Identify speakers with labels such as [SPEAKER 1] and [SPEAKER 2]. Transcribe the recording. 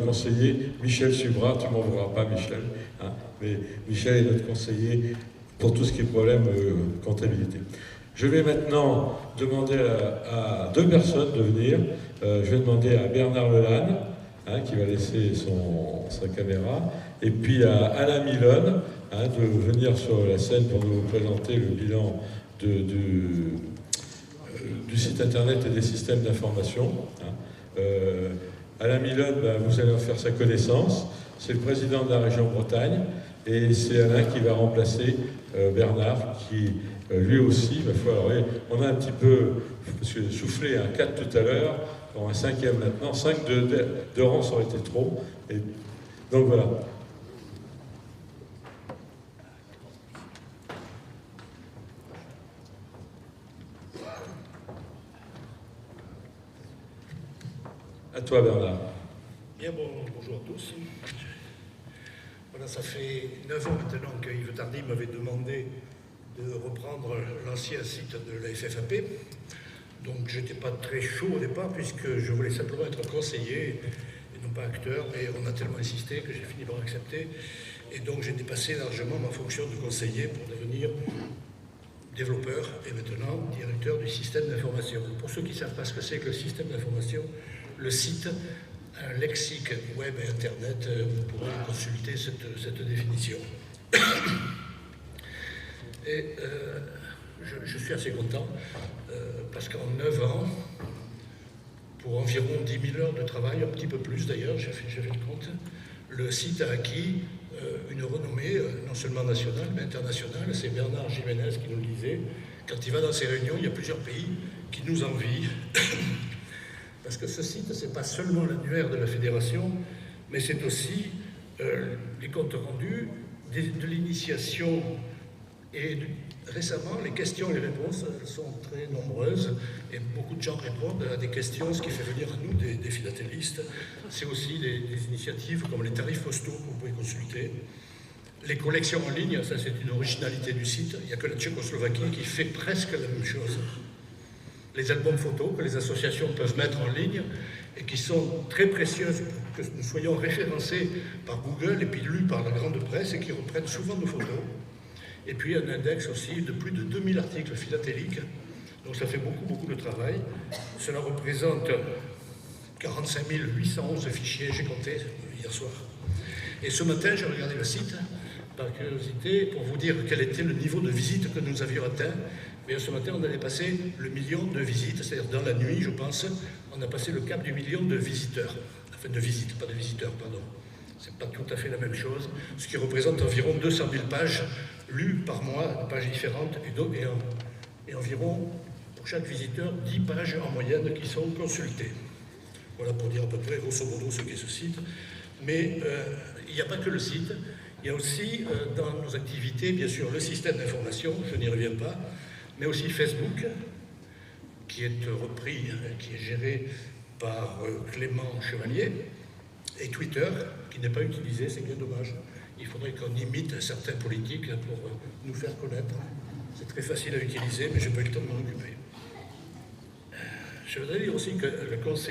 [SPEAKER 1] conseillers. Michel Subra, tu m'en voudras pas, Michel, hein, mais Michel est notre conseiller pour tout ce qui est problème comptabilité. Je vais maintenant demander à deux personnes de venir. Je vais demander à Bernard Lelanne, hein, qui va laisser sa caméra, et puis à Alain Milone, hein, de venir sur la scène pour nous présenter le bilan du site internet et des systèmes d'information. Hein. Alain Milone, vous allez en faire sa connaissance. C'est le président de la région Bretagne, et c'est Alain qui va remplacer Bernard, qui lui aussi va falloir. On a un petit peu soufflé un 4 tout à l'heure, bon, un 5e maintenant, 5 de rang, ça aurait été trop. Et donc voilà. À toi, Bernard.
[SPEAKER 2] Bien, bonjour à tous. Voilà, ça fait 9 ans maintenant que Yves Tardy m'avait demandé de reprendre l'ancien site de la FFAP. Donc j'étais pas très chaud au départ, puisque je voulais simplement être conseiller et non pas acteur, mais on a tellement insisté que j'ai fini par accepter. Et donc j'ai dépassé largement ma fonction de conseiller pour devenir développeur et maintenant directeur du système d'information. Pour ceux qui ne savent pas ce que c'est que le système d'information, le site, un lexique web et internet, vous pourrez consulter cette définition. Et je suis assez content parce qu'en 9 ans, pour environ 10 000 heures de travail, un petit peu plus d'ailleurs, j'ai fait le compte, le site a acquis une renommée non seulement nationale mais internationale. C'est Bernard Jiménez qui nous le disait. Quand il va dans ses réunions, il y a plusieurs pays qui nous envient. Parce que ce site, ce n'est pas seulement l'annuaire de la fédération, mais c'est aussi les comptes rendus de l'initiation. Et récemment, les questions et les réponses sont très nombreuses et beaucoup de gens répondent à des questions, ce qui fait venir à nous des philatélistes. C'est aussi des initiatives comme les tarifs postaux que vous pouvez consulter. Les collections en ligne, ça c'est une originalité du site. Il n'y a que la Tchécoslovaquie qui fait presque la même chose. Les albums photos que les associations peuvent mettre en ligne et qui sont très précieuses pour que nous soyons référencés par Google et puis lus par la grande presse et qui reprennent souvent nos photos. Et puis un index aussi de plus de 2000 articles philatéliques. Donc ça fait beaucoup de travail. Cela représente 45 811 fichiers, j'ai compté hier soir. Et ce matin, j'ai regardé le site par curiosité pour vous dire quel était le niveau de visite que nous avions atteint. Mais ce matin, on allait passer le million de visites, c'est-à-dire dans la nuit, je pense, on a passé le cap du million de visiteurs. Enfin, de visites, pas de visiteurs, pardon. C'est pas tout à fait la même chose, ce qui représente environ 200 000 pages lues par mois, pages différentes, et environ, pour chaque visiteur, 10 pages en moyenne qui sont consultées. Voilà pour dire à peu près, grosso modo, ce qu'est ce site. Mais il n'y a pas que le site, il y a aussi dans nos activités, bien sûr, le système d'information, je n'y reviens pas, mais aussi Facebook, qui est repris, qui est géré par Clément Chevalier, et Twitter, qui n'est pas utilisé, c'est bien dommage. Il faudrait qu'on imite certains politiques pour nous faire connaître. C'est très facile à utiliser, mais je n'ai pas eu le temps de m'en occuper. Je voudrais dire aussi que le conseil